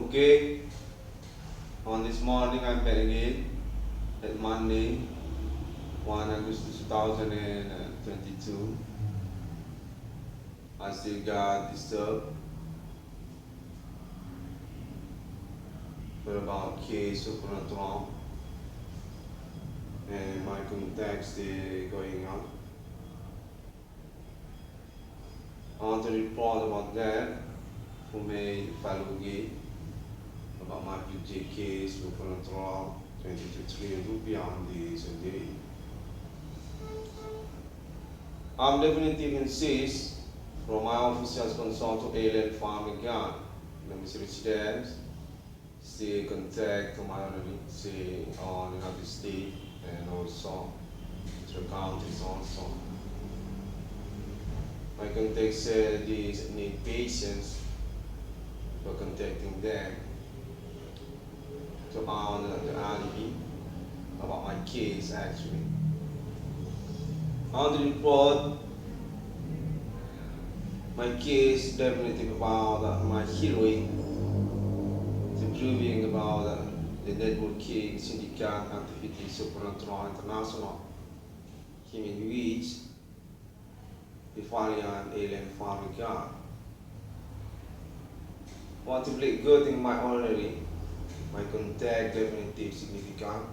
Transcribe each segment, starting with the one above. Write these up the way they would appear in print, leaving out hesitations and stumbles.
Okay, on this morning I'm back again at Monday, 1 August 2022. I still got disturbed for about case SUPRANATURAL and my contact still going on. I want to report about that who may follow again about my BUDHA case SUPRANATURAL 22 Triliun Rupiah on this day. I'm definitely insist from my officials concerned to alien family gun, the residents, stay contact to my only say on another state and also to counties also. My contact said these need patience for contacting them to honor the alibi about my case actually. On the report, my case definitely about my heroine, proving about the networking syndicate activity SUPRANATURAL International, in which the Valiant alien family gun. Want to play good in my honorary, my contact definitely significant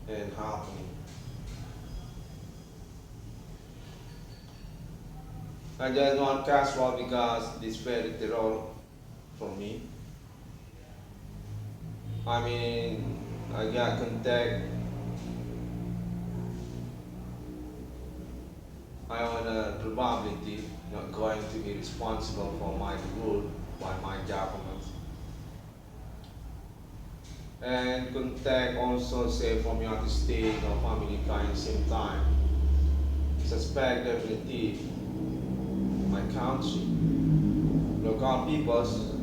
and happening. I just want casual because this very terror for me. I mean, I got contact. I own a probability not going to be responsible for my rule by my government. And contact also say from United States or family kind same time. Suspect definitely my country. Local peoples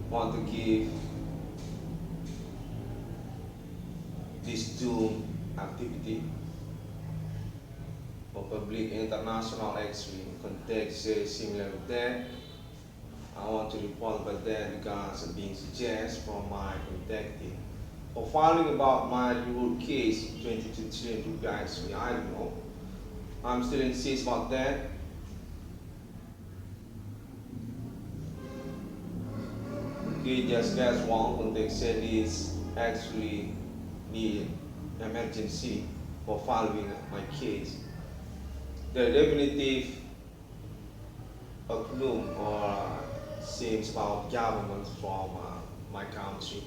want to give this doom activity for public international actually context similar to that. I want to report about that because of being suggested from my contacting. For following about my reward case 22 Triliun Rupiah actually, I don't know. I'm still insist about that. Okay, just guess one context said is actually need emergency for following my case. The definitive gloom or seems about government from my country,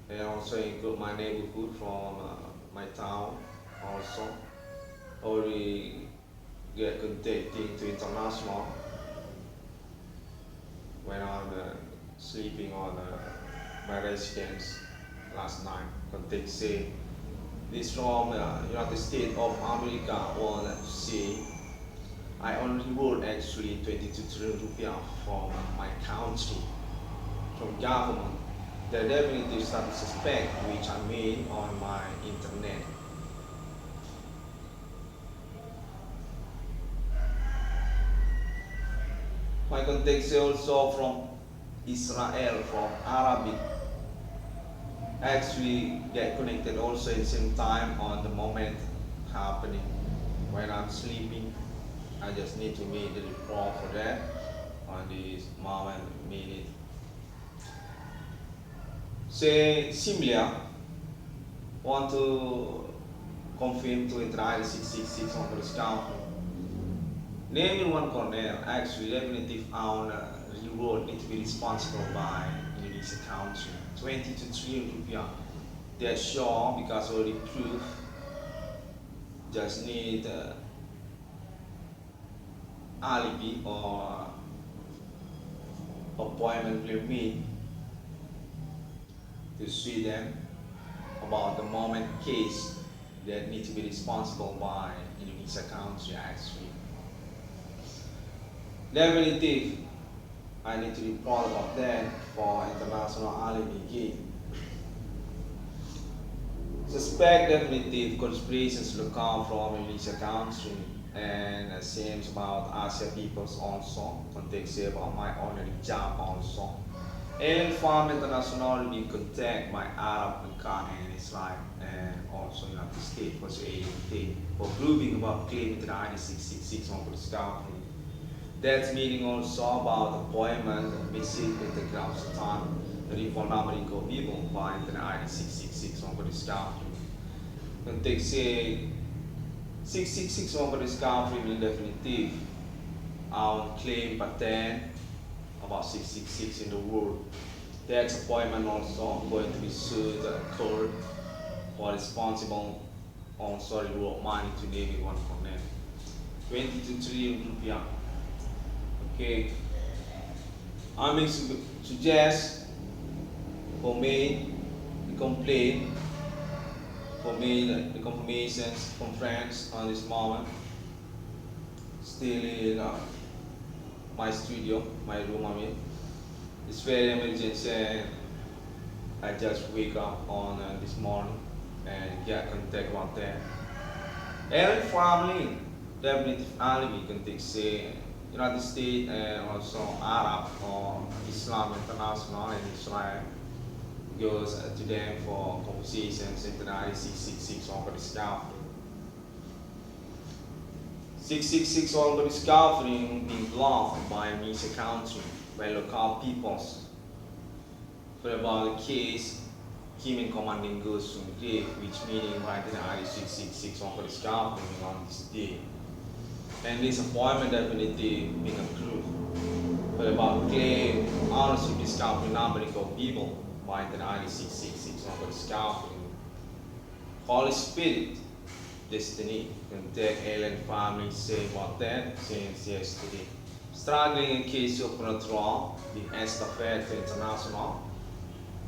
and also include my neighborhood from my town also. Already get contacting to international when I'm sleeping on my residence last night. Contact say this from United States of America want to say I only wrote actually 22 Triliun Rupiah from my country, from government. The definitive start to suspect which I made on my internet. My context also from Israel, from Arabic. Actually get connected also at the same time on the moment happening. When I'm sleeping, I just need to make the report for that on this moment, minute. Say similar, want to confirm to enter 666 on this country. Name Irwan Cornel, actually definitive on reward need to be responsible by Indonesia country. 22 Triliun Rupiah. That's sure because already proof. Just need alibi or appointment with me to see them about the moment case that need to be responsible by Indonesia country actually. Definitive, I need to report about that for international alibi game. Suspect definitive conspiracies will come from Indonesia country and same about Asia peoples also, context about my honorary job also. Alien Farm International being contact by Arab and Israel and also United States for alien for proving about claiming to the ID 666 on discovery. That's meaning also about appointment, visit, PENTAGRAM, Satan, the reform American people by the ID 666 on discovery. Context 666 on discovery will definitive our claim patent about 666 in the world. That's appointment also going to be sued the court for responsible on sorry world money to name Irwan Cornel. 22 Triliun Rupiah. Okay. I may suggest for me the complaint, for me the confirmations from friends on this moment. Still in my studio, my room, I mean. It's very emergency and I just wake up on this morning and get contact about that. Every family, definitely alibi contact say United States and also Arab or Islam International and Israel goes to them for conversations in the 666 on discovery. 666 on discovery being blocked by Misa country, by local peoples. For about the case, Human Commanding goes to grave, which meaning by the 666 on discovery on this day. And this appointment definitely being approved. For about claim ownership discovery number of people by the 666 on discovery. Holyspirit destiny can take alien family say about that since yesterday. Struggling in case of SUPRANATURAL, the estafette international,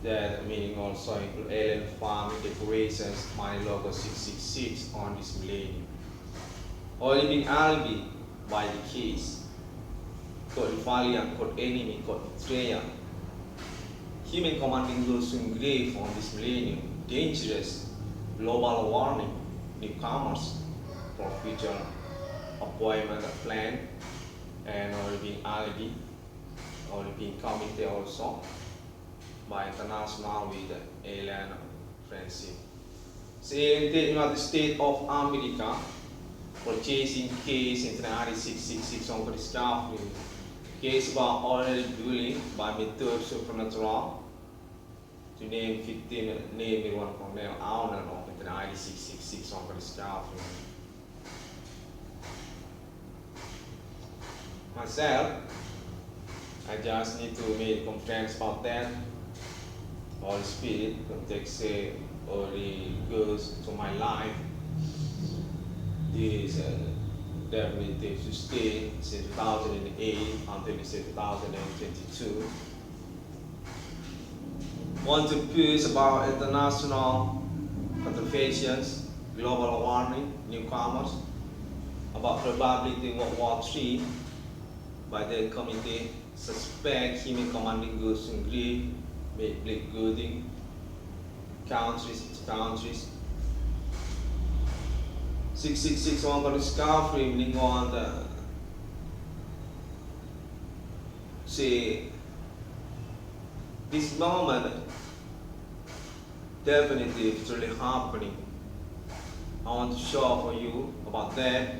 that meaning also include alien family decorations, my logo 666 on this millennium. Only being alibi by the case, called Valiant, called enemy, called betrayer. Human commanding those who grave on this millennium, dangerous, global warning, newcomers for future appointment plan, and already being alibi, already being committed also by international with alien friendship. Saying the United States of America purchasing case in the 666 on discovery, case about already bullying by method supernatural to name 15 name Irwan Cornel owner of the 666 on discovery. Myself, I just need to make conference about that. Holyspirit context already goes to my life. This definitely to stay since 2008 until 2022. Want to push about international controversies, global warming, newcomers, about probability World War III by the committee, suspect human commanding goes in grief, make black gooding, countries to countries. 666 on the discovery, meaning on the say this moment definitely it's really happening. I want to show for you about that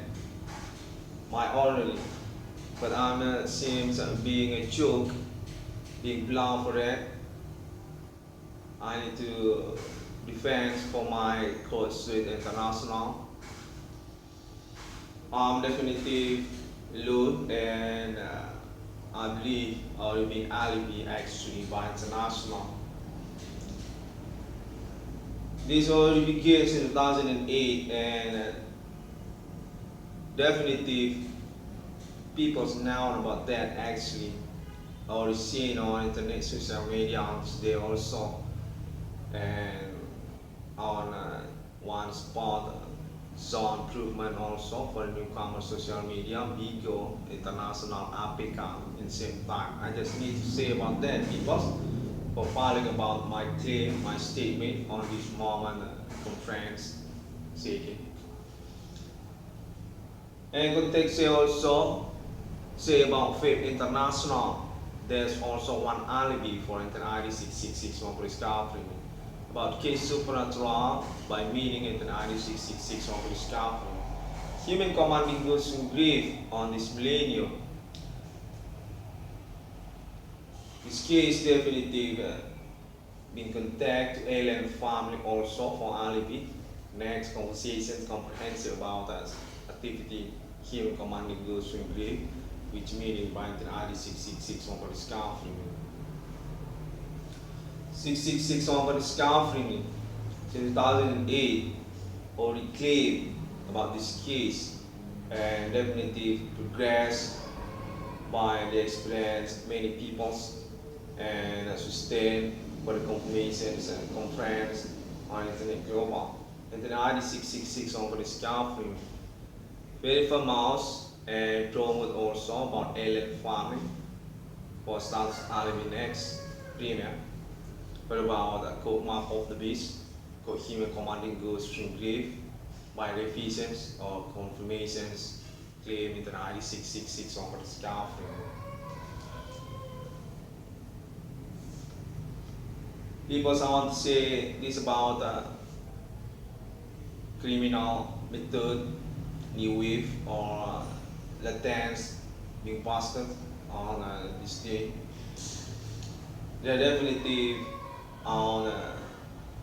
my orderly, but I'm seems being a joke, being blunt for that. I need to defend for my court suit international. I'm definitely low and I believe I will be alibi actually by international. This already began in 2008 and definitely people now about that actually already seen on internet social media today also and on one spot zone improvement also for newcomer social media, BEGU, international APPOINTMENT in same time. I just need to say about that because for filing about my claim, my statement on this moment conference taking. And context say also, say about FAPE International, there's also one alibi for ID 6661 police government. About case supernatural by meaning ID 6661 police government. Human commanding goes in grief on this millennium. This case definitely been contact to alien family also for alibi. Next conversation comprehensive about as activity human commanding goes in grief, which meaning by ID 6661 for discovery. 6661 for discovery since 2008 already claimed about this case and definitely progressed by the experience many peoples and sustained by the confirmations and conference on internet global. Internet ID 666 on the discovery. Very famous and promote also about alien farming for status alibi next premier. But about the code map of the beast, called human commanding goods from grave by revisions or confirmations claimed in the ID 666 on the discovery. People want to say this about criminal method, new wave, or latents being posted on this day. They're definitely on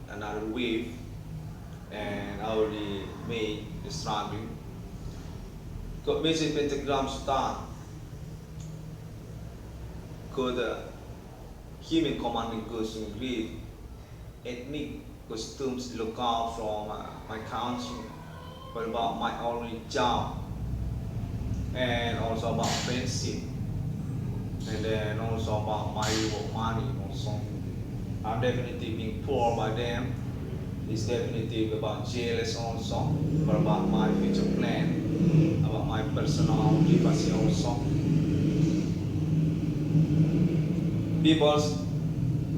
another wave and already made the struggling. Could message pentagram start could human commanding goods in grief, ethnic costumes look out from my country, but about my only job, and also about friendship, and then also about my reward money also. I'm definitely being poor by them. It's definitely about jealous also, but about my future plan, about my personal privacy also. People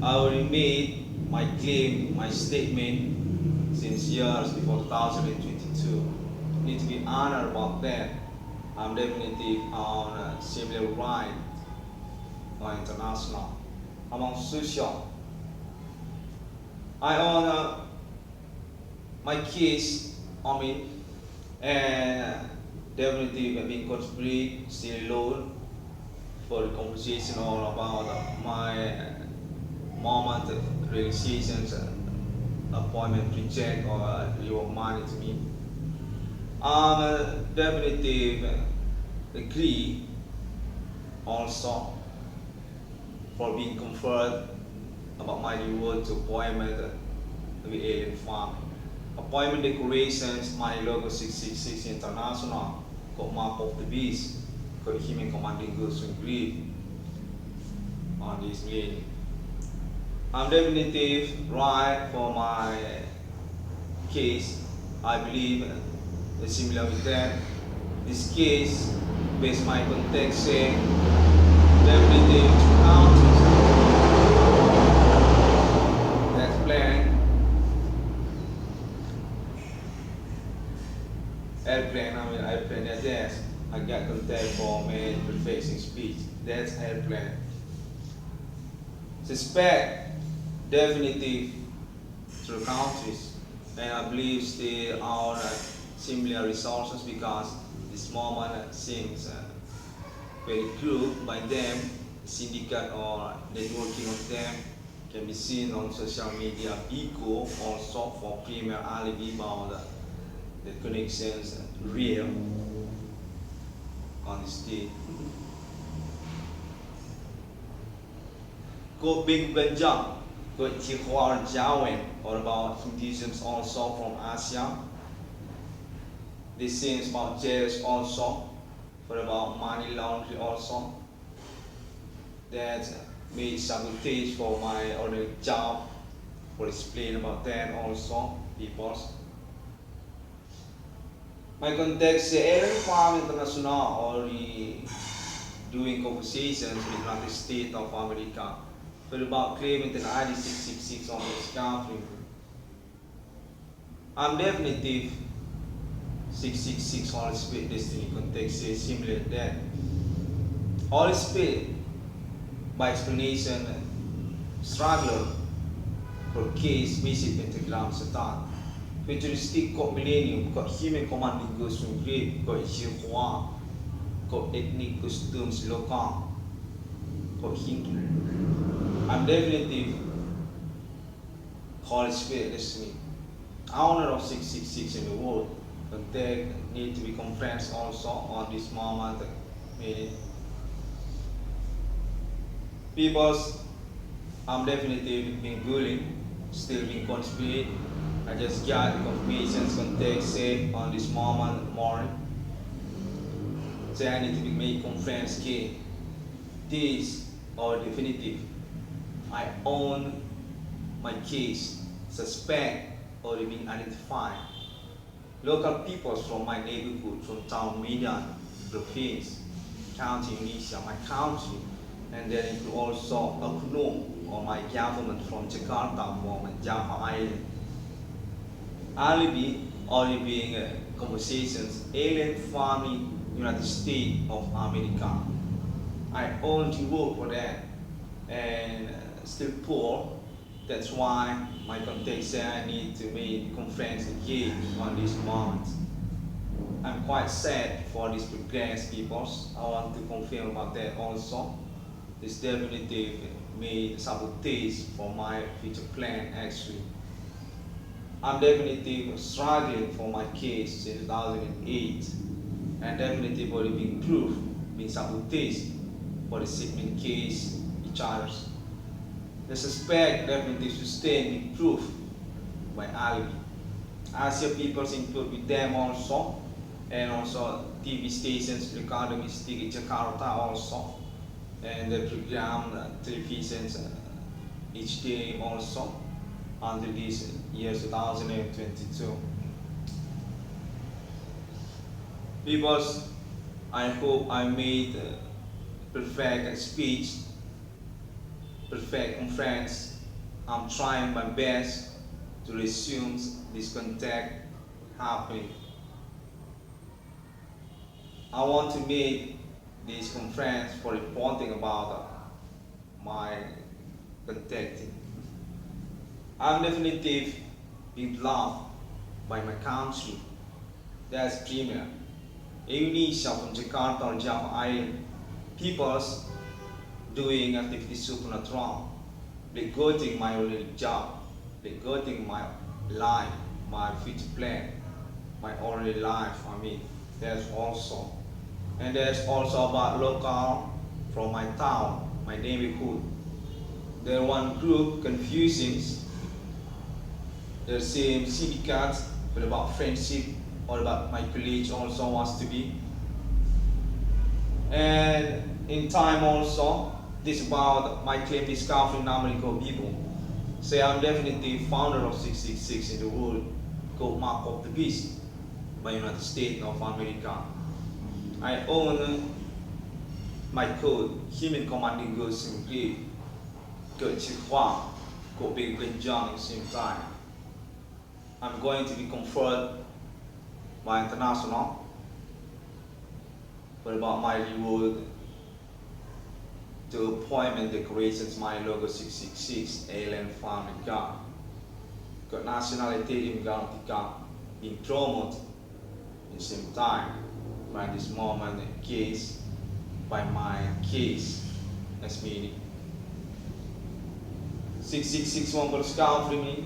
already made my claim, my statement since years before 2022. Need to be honored about that. I'm definitely on civil right or international. I'm on social. I own my case on me and definitely being conspired still alone for the conversation all about my moment of realizations, appointment reject or reward money to me. Definitely agree also for being conferred about my reward to appointment with alien farm. Appointment decorations, my logo 666 International, got map of the beast, got human commanding goods in grief on this lane. I'm definitely right for my case. I believe it's similar with that. This case, based my context, say definitely two countries. That's plan. Airplane at desk. I got contact for me prefacing speech. That's airplane. Suspect definitely through countries, and I believe they are similar resources because this moment seems very group by them, syndicate or networking of them can be seen on social media. BEGU also for premier alibi about the connections real on this day. BEGU GANJANG, GANJANG, or about Hinduism also from Asia. This seems about jails also, for about money laundering also. That made sabotage for my other job, for explain about that also, people. My context, Irwan Cornel International already doing conversations with the United States of America for about claiming the ID 666 on this country. I'm definitely 666 Holy Spirit destiny context says similar that Holy Spirit, by explanation, struggler for case basic pentagram serta futuristic kok millennium kok human commanding goes from great kok Jirhua kok ethnic customs lokal kok Hindu. I'm definitely Holy Spirit destiny. Owner of 666 in the world, but they need to be conferenced also on this moment. People's, I'm definitely being bullied, still being conspired. I just got the confirmations context say on this moment morning. Say I need to be made conference key. This or definitive. I own my case, suspect or being identified. Local peoples from my neighborhood, from town Medan, province, county Indonesia, my country, and then include also APPOINTMENT or my government from Jakarta, from Java Island. Alibi only being conversations, alien family, United States of America. I only work for that and still poor. That's why my context say I need to make conference again on this moment. I'm quite sad for these progress peoples. I want to confirm about that also. This definitely made sabotage for my future plan actually. I'm definitely struggling for my case since 2008 and definitely already being proved, being sabotaged for the segment case each other's. The suspect definitely sustained be proof by alibi. Asia people's input with them also, and also TV stations, Ricardo Mystic Jakarta also, and the program televisions each day also until this year 2022. Because I hope I made perfect speech, perfect conference. I'm trying my best to resume this contact happening. I want to make this conference for reporting about my contacting. I'm definitely being loved by my country. That's premier. Indonesia from Jakarta or Java Island. People's doing activities supernatural. Regarding my real job, regarding my life, my future plan, my already life, there's also. And there's also about local from my town, my neighborhood. There one group confusing the same syndicate, but about friendship or about my college also wants to be. And in time also, this about my claim discovery in America people. Say I'm definitely founder of 666 in the world called Mark of the Beast by United States of America. I own my code, human commanding goes in grade, GANJANG, CODEBYHWH at the same time. I'm going to be conferred by international but about my reward to appointment decorations, my logo 666, alien family car. Got nationality in GALACTICA being promoted in the same time by this moment case by my case as meaning 6661 per scout for me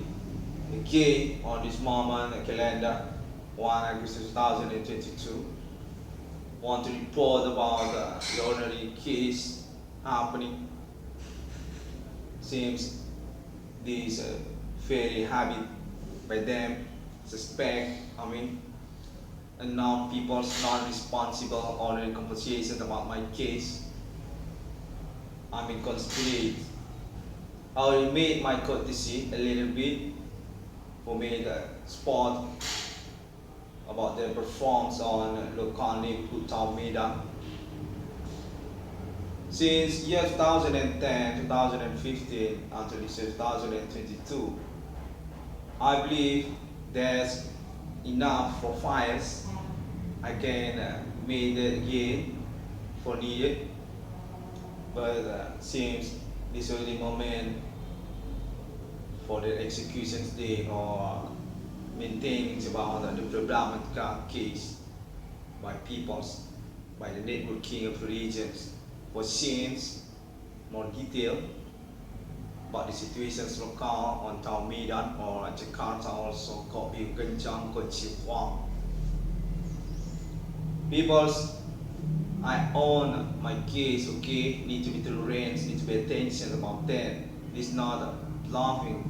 again on this moment calendar 1 August 2022. Want to report about the ordinary case happening. Seems this very habit by them suspect unknown people not responsible ordinary conversations about my case. Conspiracy. I already made my courtesy a little bit for me the spot about their performance on local neighborhood town MEDAN. Since year 2010, 2015 until this year 2022, I believe there's enough profiles I can make that again for needed, but seems this is the moment for the execution day or maintaining about the problematic case by peoples, by the networking of regions, for scenes more detail about the situations local on town Medan or Jakarta also copy GANJANG CODEBYHWH. Peoples, I own my case, okay, need to be tolerant, need to pay attention about that. This is not laughing.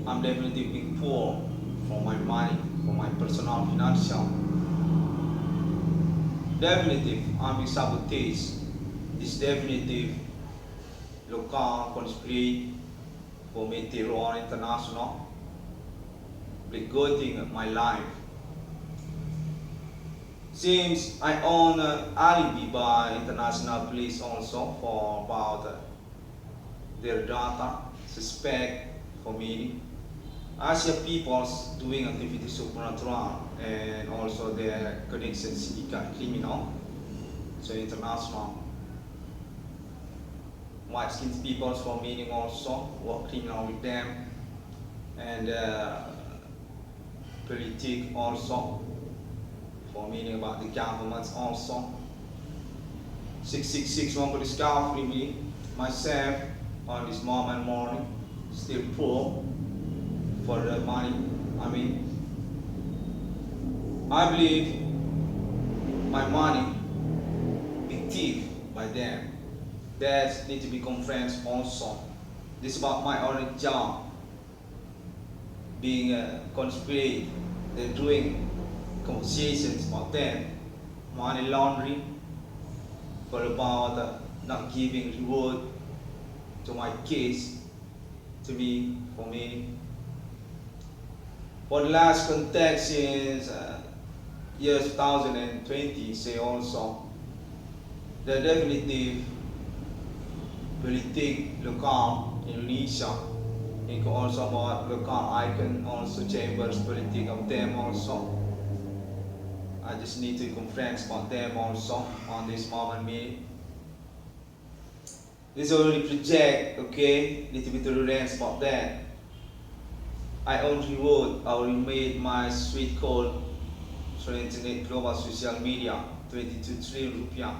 I'm definitely being poor for my money, for my personal financial. Definitive, I'm being sabotaged. This definitive local conspiracy for me terror international, begoting my life. Seems I own alibi by international police also for about their data, suspect for me. Asia peoples doing activity supernatural and also their connections criminal, so international. White skinned peoples for meaning also work criminal with them, and politics also for meaning about the governments also. 666 one could discover me myself on this moment morning, still poor for the money. I mean, I believe my money be thief by them. That need to be confronted also. This is about my own job being conspiracy. They're doing conversations about them, money laundering, for about not giving reward to my case, to me, for me. For the last context is year 2020, say also, the definitive politik local Indonesia, it also about local icon, also chambers politik of them also. I just need to conference about them also on this moment meeting. This already project, okay, need to be tolerant about that. I only wrote, I already made my sweet code for internet global social media, 22 Triliun Rupiah,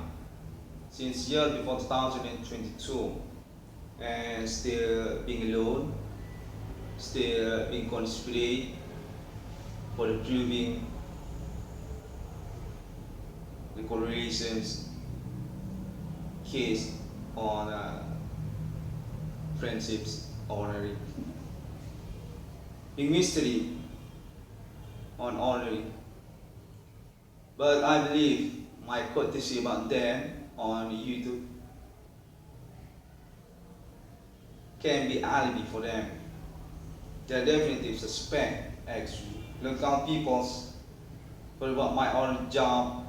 since year before 2022, and still being alone, still being conspiracy for the proving the correlations case on friendships honorary. Big mystery on honorary. But I believe my courtesy about them on YouTube can be alibi for them. They're definitely suspect actually. Local peoples, but about my own job,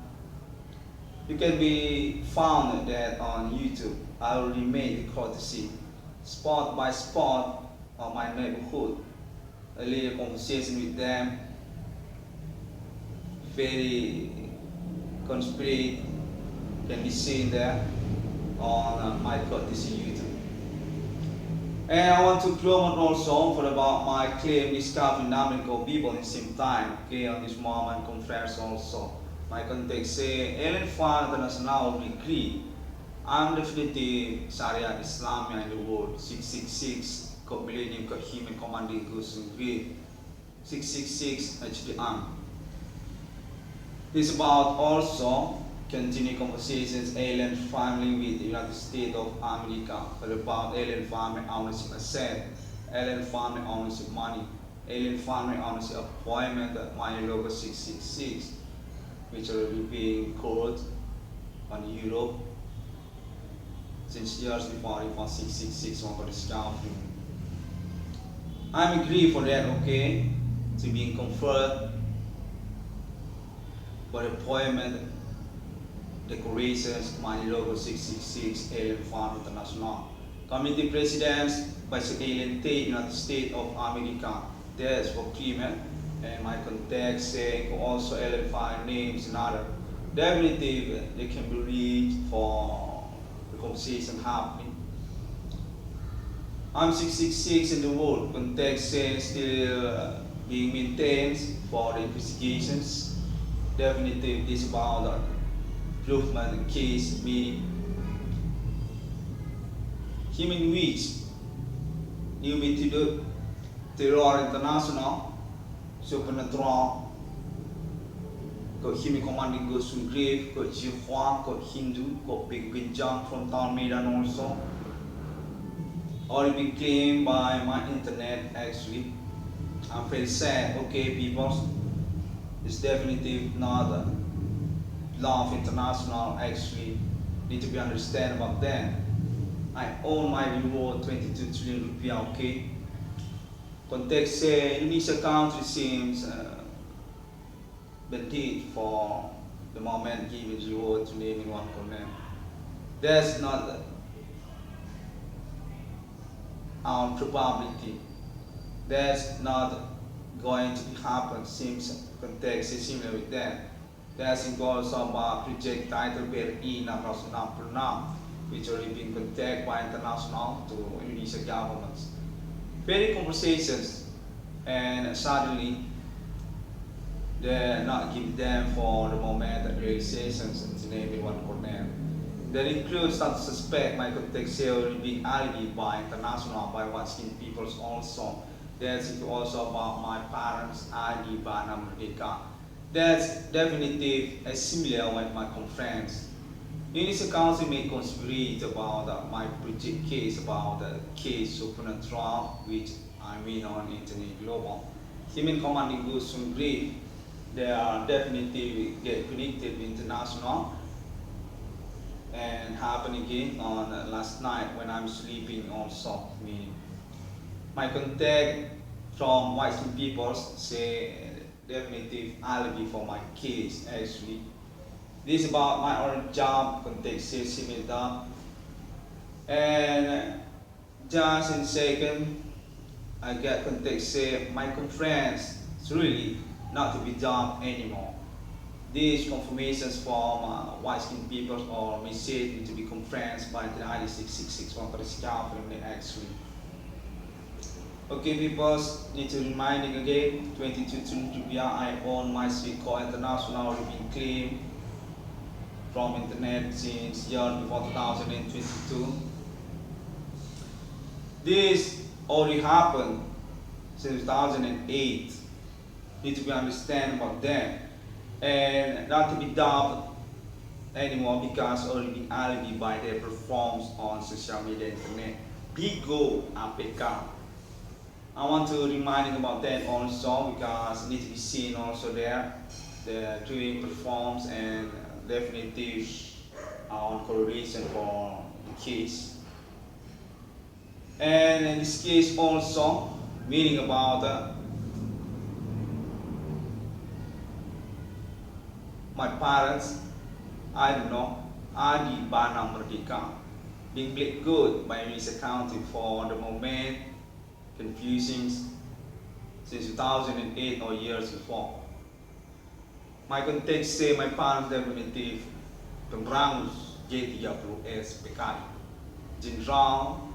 you can be found that on YouTube. I already made the courtesy spot by spot on my neighborhood. A little conversation with them, very conspiracy can be seen there on my courtesy YouTube. And I want to promote also for about my claim discovering numerical people in the same time, okay, on this moment conference also. My context say, Alien Fund International agree. I'm definitely Sharia Islam in the world, 666. Millennium Human Commanding Goes in Grade 666 HDM. This is about also continue conversations alien family with the United States of America about alien family ownership asset, alien family ownership money, alien family ownership appointment at my logo 666, which are being called on Europe since years before 666 one got discovered. I'm agree for that, okay, to being conferred for appointment decorations, money logo 666, Alien Farm International. Committee presidents by the Alien State, United States of America. That's for claimant and my context say also identify names and other. Definitely they can be reached for the conversation happening. I'm 666 in the world, context say still being maintained for the investigations. Definitely this is about the improvement case, meaning human which new method terror international, supernatural, got human commanding goes to grave, got Jehovah, got Hindu, got big GANJANG from town MEDAN also. Already been claimed by my internet actually. I'm very sad, okay people, it's definitely not a law of international actually, need to be understand about that. I own my reward 22 trillion rupiah, okay? Context say Indonesia country seems benefit for the moment given reward to name Irwan Cornel. That's not our probability. That's not going to happen, seems context is similar with that. That's involves about project title BRI 666 which already been contacted by international to Indonesia governments. Very conversations, and suddenly they're not give them for the moment that realizations to name Irwan Cornel. That includes not to suspect my context already being allied by international by white-skinned peoples also. That's also about my parents allied by Merdeka. That's definitely similar with my conference. Indonesia Council may conspirate about my project case about the case SUPRANATURAL, which I mean on internet global. Human commanding goes from grave. They are definitely get connected with international and happen again on last night when I'm sleeping also. Meaning my contact from white people say definitely alibi for my case actually. This is about my own job, context is similar. And just in second, I get context say my conference is really not to be done anymore. These confirmations from white-skinned people or may say to be conferenced by the ID 6661 from the actually. Okay, people, need to reminding again, 22 Triliun Rupiah, I own my sweet call international been claimed from internet since year before 2022. This already happened since 2008. Need to be understand about that and not to be doubted anymore because already alibi by their performance on social media internet. BEGU APK. I want to remind you about that also because it needs to be seen also there. The doing performs and definitely on correlation for the case. And in this case also, meaning about my parents, I don't know, Adi Bana Merdeka, being played good by Indonesia County for the moment, confusing since 2008 or years before. My context say my parents definitive pemberangus J30S PKI, general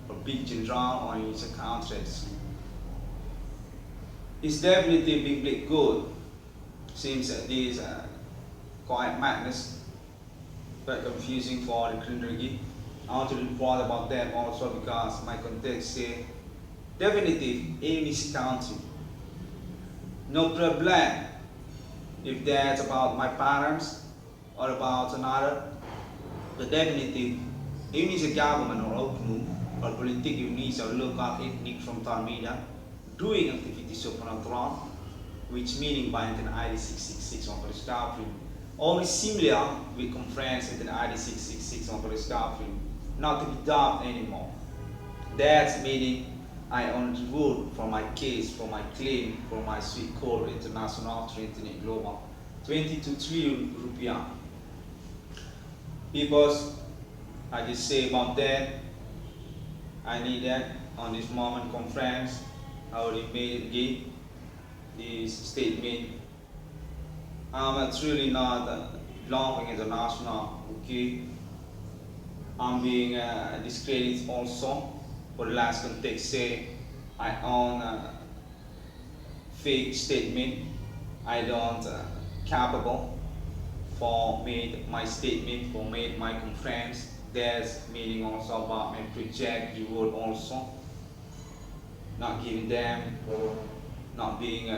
or big general on Indonesia County. It's definitely being played good since this quite madness, quite confusing for the clergy. I want to report about that also because my context say definitive Indonesia County. No problem if that's about my parents or about another, but definitely Indonesia government or oknum or politik Indonesia or local ethnic from Tarmida doing activities supernatural, which meaning by an ID 666 on discovery, only similar with conference with an ID 666 on discovery, not to be done anymore. That's meaning I only vote for my case, for my claim, for my sweet call international to internet global. 22 trillion rupiah. Because I just say about that, I need that on this moment conference. I already made it again. this statement. I'm truly not belonging international, okay? I'm being discredited also. For the last context, say I own a fake statement. I don't capable for made my statement, for made my conference. There's meaning also about my project, the world also. Not giving them, not being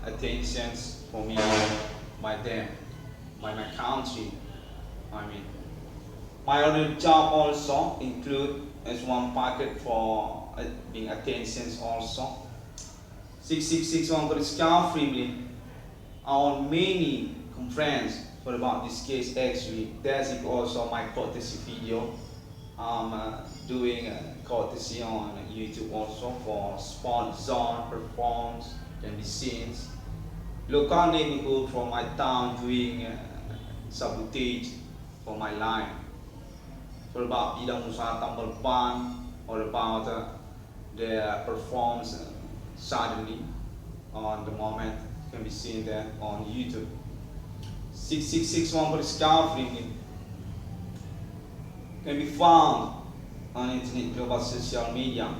attentions for me by them, by my country. I mean, my other job also include as one packet for being attentions also. 6661 for discovery on many conference for about this case actually. There's also my courtesy video. I'm doing courtesy on YouTube also for sport zone performs can be seen. Local neighborhood from my town doing sabotage for my life. For about bidang usaha tambal ban or about their performance suddenly on the moment can be seen there on YouTube. 6661 for discovery can be found on internet global social media.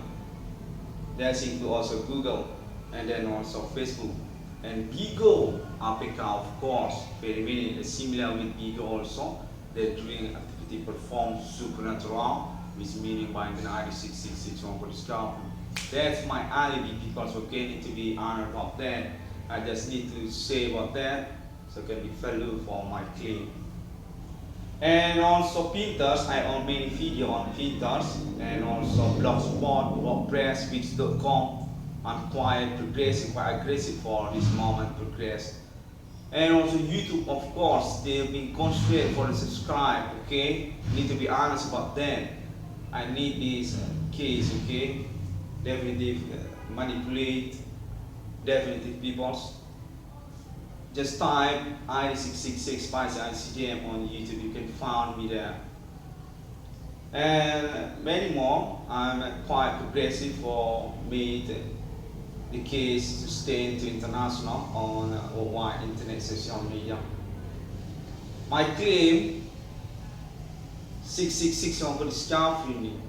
That's include also Google and then also Facebook. And BEGU, APK of course, very many similar with BEGU also. They're doing activity performed supernatural, which meaning by the 6661 for discovery. That's my alibi because we're getting to be honored about that. I just need to say about that so it can be value for my claim. And also Pinterest, I own many videos on Pinterest and also Blogspot, WordPress, Wix.com. I'm quite progressive, quite aggressive for this moment progress. And also YouTube, of course, they've been concentrated for the subscribe, okay? Need to be honest about that. I need this case, okay? Definitely manipulate, definitely peoples. Just type ID666 ICGM on YouTube, you can find me there. And many more, I'm quite progressive for me the case to stay into international on worldwide internet social media. My claim 666 for discovery me.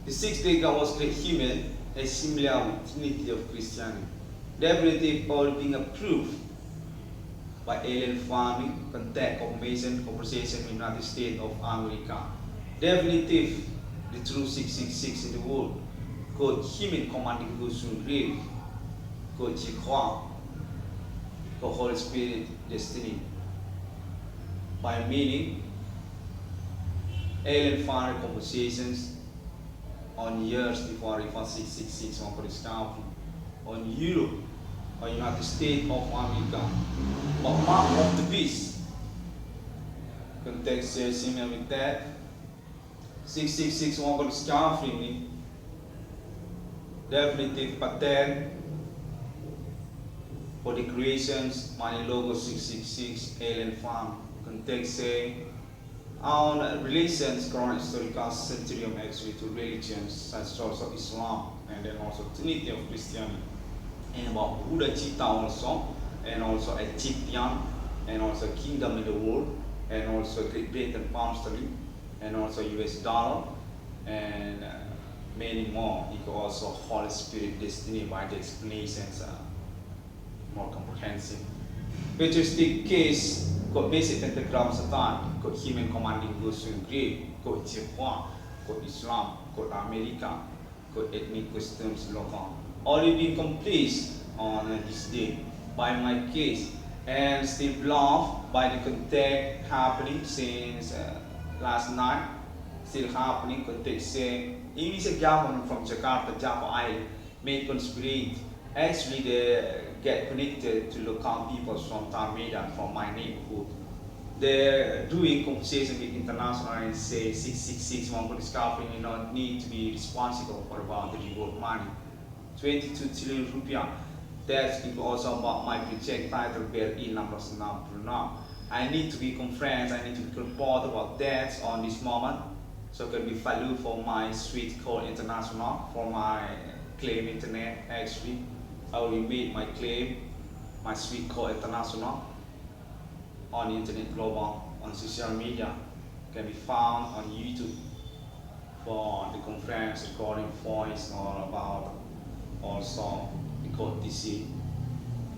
The sixth day God was great human is similar with Trinity of Christianity. Definitely all being approved by alien farming, contact, confirmation, conversation with the United States of America. Definitive the true 666 in the world. Code human commanding goes to grave. Code Jehovah. Code Holyspirit destiny. By meaning alien farming conversations on years before Rifa 666 on discovery on Europe or United States of America. But mark of the beast. Context here similar with that. 666 on discovery. Definitive pattern for the creations, money logo 666, alien farm. Context say on relations, current historical centurium actually to religions such as also Islam and then also Trinity of Christianity. And about Buddha Chitta also, and also Egyptian, and also kingdom in the world, and also Great Britain pound sterling, and also US dollar, and many more. You can also Holyspirit destiny by the explanations more comprehensive. Futuristic case got basic pentagram Satan, got human commanding goes to grave, got Jehovah, got Islam, got America, got ethnic customs local. Already been complete on this day by my case and still blocked by the contact happening since last night. Still happening, contact saying Indonesia government from Jakarta, Java Island, made conspirate. Actually, they get connected to local people from MEDAN, from my neighborhood. They're doing conversation with international and say 666 one for discovery, you don't need to be responsible for about the reward money. 22 Triliun Rupiah. That's also about my project title BRI 666 I need to be conference, I need to be report about that on this moment. So it can be value for my sweet call international, for my claim internet. Actually, I already made my claim, my suite called international on internet global, on social media, can be found on YouTube for the conference recording voice all about also the code DC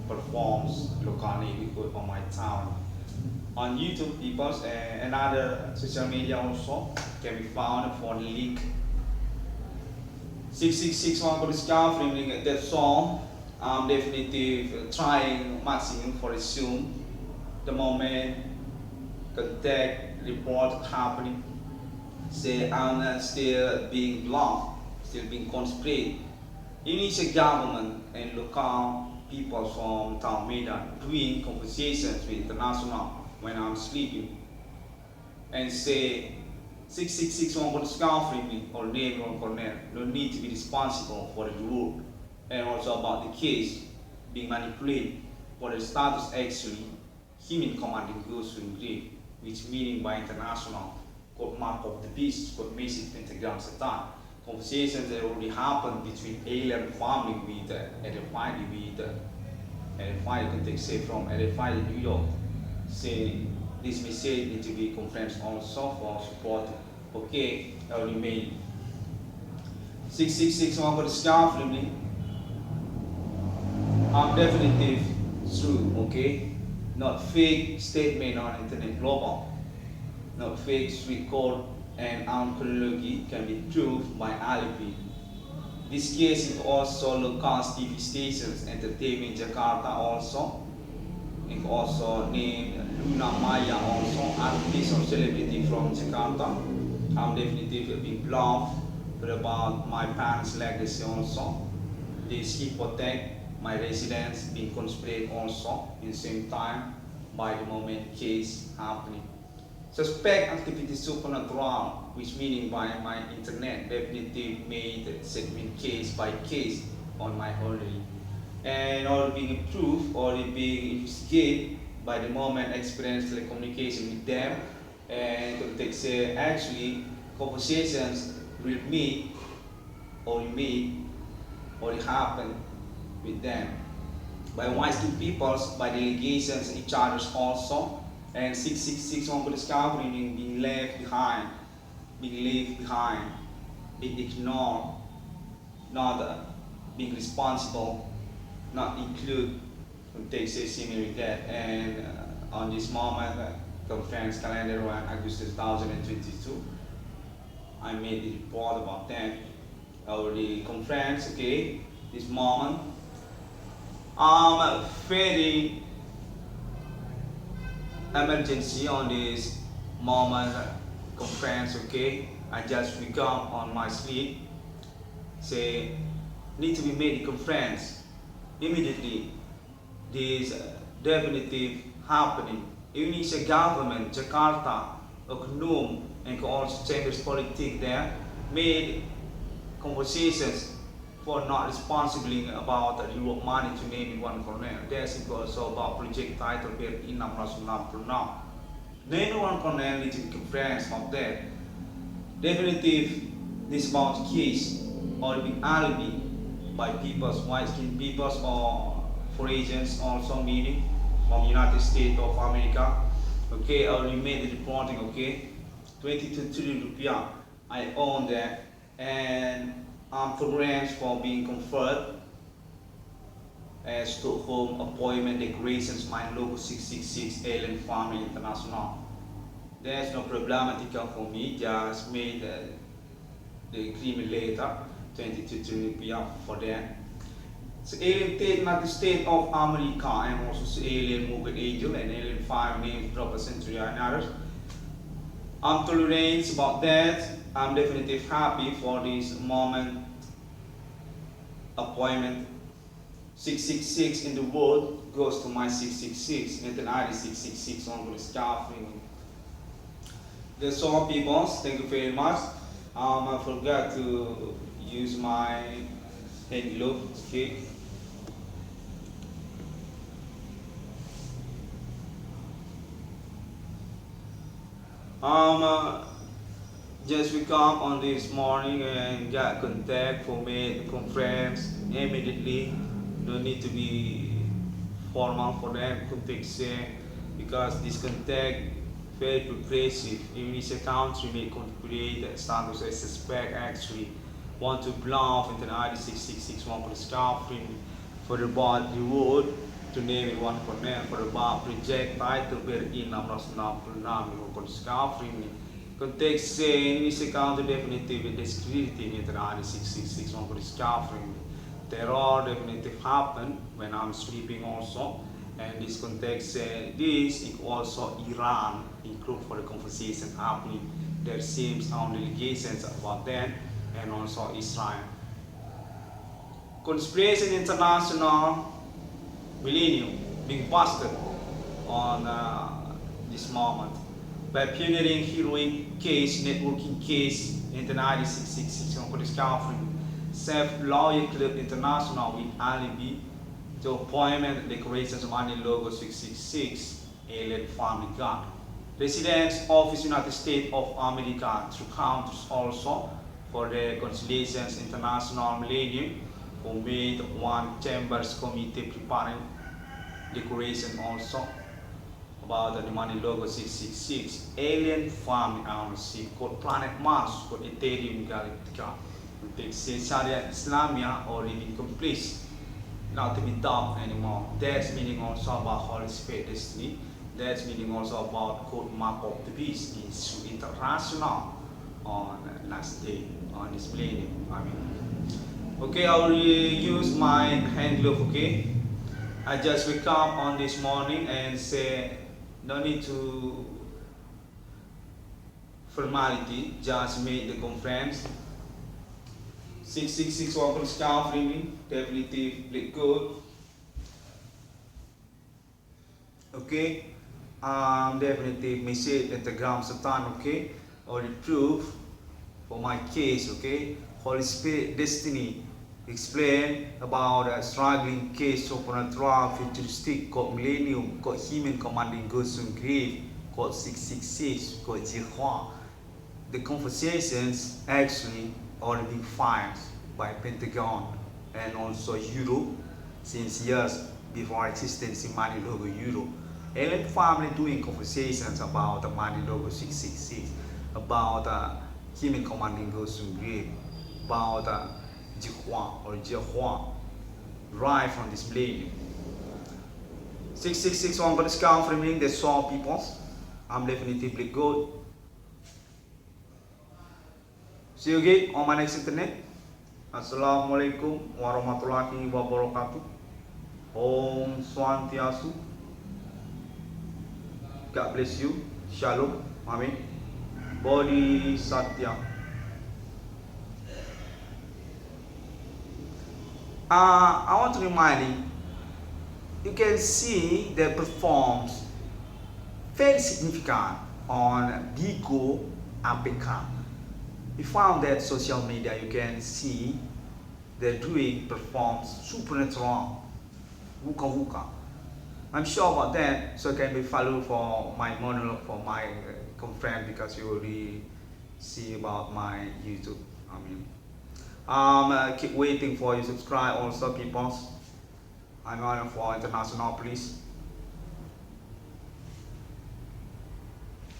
performs locally because on my town. On YouTube, people and other social media also can be found for the link 6661 for discovering that song. I'm definitely trying maximum for resume the moment contact report happening. Say I'm still being blocked, still being conspired. Indonesian government and local people from town Medan doing conversations with international when I'm sleeping and say 6661 for discovering me or name Irwan Cornel no need to be responsible for the rule and also about the case being manipulated for the status actually him in commanding goes to grave, which meaning by international called mark of the beast, called massive pentagram satan. Conversations that already happened between alien family with RFID with RFID can take say from RFID New York. Say this message need to be confirmed also for support. Okay, I already made 6661 for discovery. I'm definitive true, okay? Not fake statement on internet global. Not fake street code and chronology can be proved by alibi. This case is also local TV stations, entertainment Jakarta also, and also named Luna Maya also, artist or celebrity from Jakarta. I'm definitely being bluffed about my parents' legacy also. This hypothec, my residence being conspired also in the same time by the moment case happening. Suspect activity supernatural, which meaning by my internet definitely made segment case by case on my already. And all being approved or being investigated by the moment experience telecommunication with them and they say actually conversations with me or made or happen with them by wise two peoples, by delegations each others also. And 6661 for discovery being left behind, being ignored, not being responsible, not include, take say similar with that. And on this moment, conference calendar 1 August 2022, I made the report about that. Already conference, okay, this moment. I'm very emergency on this moment conference, okay? I just wake up on my sleep, say need to be made a conference immediately. This definitive happening. Indonesia government, Jakarta, Oknum, and also chambers politics there made conversations for not responsibly about the Europe money to name Irwan Cornel. There's also about project title here in now. Name Irwan Cornel need to be conference about that. Definitive this about case or the alibi by people's white skinned peoples or foreigners also meaning from United States of America. Okay, I already made the reporting, okay. 22 Triliun Rupiah I own that and programs for being conferred as Stockholm appointment decorations my logo 666 Alien Family International. There's no problematical for me, just made the agreement later, 22 Triliun Rupiah for that. So alien state, not the state of America, and also alien moving angel and alien 5 names drop a century and others. I'm tolerant about that. I'm definitely happy for this moment appointment. 666 in the world goes to my 666 and then I 666 on the scarfing. That's all people, thank you very much. I forgot to use my hand glove, okay. just wake up on this morning and got contact for me the conference immediately. No need to be formal for that context because this contact very progressive. Even if a country may configure that status as suspect actually want to bluff into the ID 6661 for the scoffing for the bot reward to name Irwan Cornel for the bot project title wherein national for the scoffing context saying this account definitive discrediting into the ID 6661 for the scoffing. Terror definitive happen when I'm sleeping also. And this context this is also Iran include for the conversation happening. There seems some delegations about that and also Israel. Conspiracy International Millennium being busted on this moment by pioneering heroic case, networking case in the 1966 on police country, Self Lawyer Club International with alibi to appointment declarations of money logo 666 alien family guard. Residence Office United States of America through counters also for the Conciliations International Millennium who made one chambers committee preparing declaration also about the money logo 666 alien family ownership called Planet Mars called ETHRIUM Galactica. They say Sharia Islamia already complete, not to be done anymore. That's meaning also about Holyspirit destiny. That's meaning also about code map of the beast is international on last day on this millennium. Okay, I will use my hand glove. Okay, I just wake up on this morning and say no need to formality, just make the conference. 666 open scarf ringing, definitively good. Okay, definitive message PENTAGRAM Satan, okay, or the proof for my case, okay. Holyspirit destiny explain about a struggling case supernatural futuristic called millennium, called human commanding goods and grave, called 666, called BEGU. The conversations actually already been fired by Pentagon and also Europe since years before EXISTENSI money logo Europe. Alien family doing conversations about the money logo 666, about human commanding goods and grave, about BEGU right from this millennium. 666 on the scout from me, they saw people. I'm definitively good. See you again on my next internet. Assalamualaikum warahmatullahi wabarakatuh. Om Swantiastu. God bless you. Shalom. Amen. Bodhi Satya. I want to remind you can see the performs very significant on BEGU and PENTAGRAM. We found that social media you can see they're doing performs supernatural VOODOO. I'm sure about that, so it can be followed for my monologue for my conference because you already see about my YouTube. Keep waiting for you subscribe also people. I'm on for international please.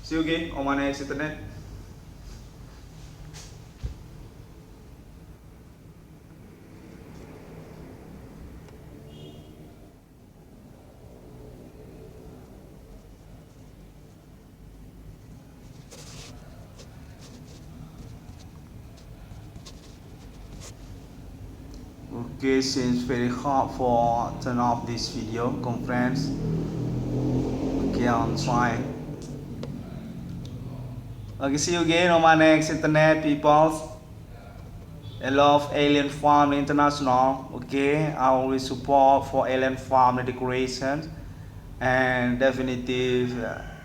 See you again on my next internet. Okay, since very hard for turn off this video conference. Okay, I'm trying. Okay, see you again on my next internet people. I love Alien Farm International. Okay, I always support for Alien Farm decoration and definitive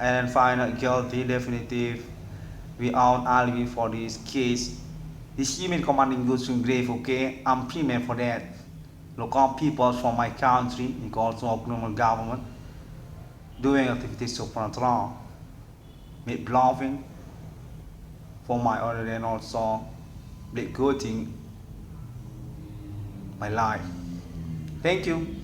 Alien Farm not guilty. Definitive without alibi for this case. This human commanding goods in grave, okay? I'm premier for that. Local people from my country, also global government, doing activities supernatural, make bluffing, for my order and also regarding my life. Thank you.